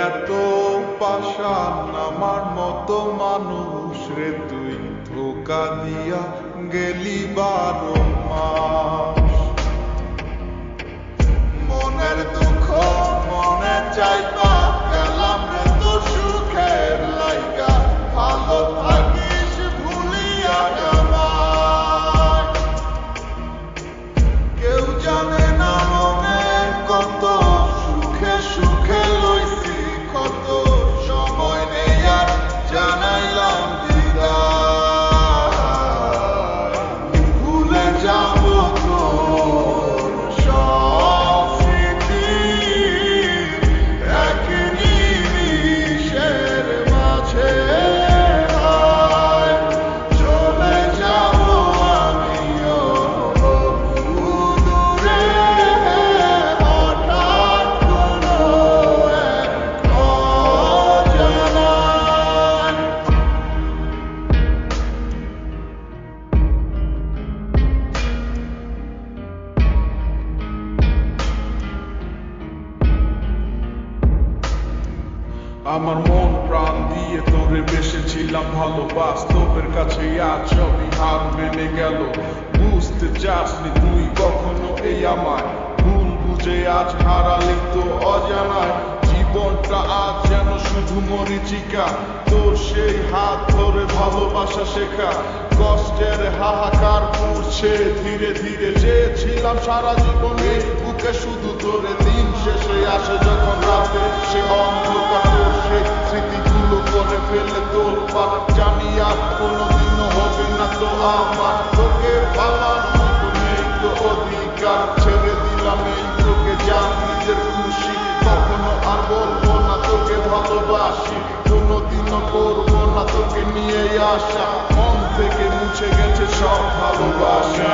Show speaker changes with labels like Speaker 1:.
Speaker 1: এত পাষাণ আমার মতো মানুষ রে তুই ধোকা দিয়া গেলি 12 মাস। মনের দুঃখ মনে চাইবা গেলাম রে তোর সুখের লাইগা, ভালো থাকিস ভুলিয়া আমায়। কেউ জানে না মনে কত সুখে সুখে লইছি কত, সময় নেই আর জানাইলাম বিদায়। ভুলে যাব তোর সব স্মৃতি এক নিমিষের মাঝে হায়। চলে যাব আমিও দূরে হঠাৎ কোনো এক অজানায়। আমার মন প্রাণ দিয়ে তোরে বেসেছিলাম ভালো, বাস্তবের কাছে আজ সবই হার মেনে গেল। বুঝতে চাসনি তুই কখনো এই আমায়, ভুল বুঝে আজ হারালি তো অজানায়। জীবনটা আজ যেন শুধু মরীচিকা, তোর সেই হাত ধরে ভালোবাসা শেখা। কষ্টের হাহাকার পড়ছে ধীরে ধীরে, চেয়েছিলাম সারা জীবনে বুকে শুধু তোরে। দিন শেষে আসে যখন রাতে সে অন্ধকার, তোর সেই স্মৃতিগুলো করে ফেলে তোর পার। জানি আর কোনোদিনও হবে না তো আমার তোকে পাওয়ার মতো নেই তো অধিকার। ছেড়ে দিলাম এই তোকে যা নিজের খুশি, কখনো আর বলবো না তোকে ভালোবাসি, কোনোদিনও করবো না তোকে নিয়ে আসা। মন থেকে মুছে গেছে সব ভালোবাসা।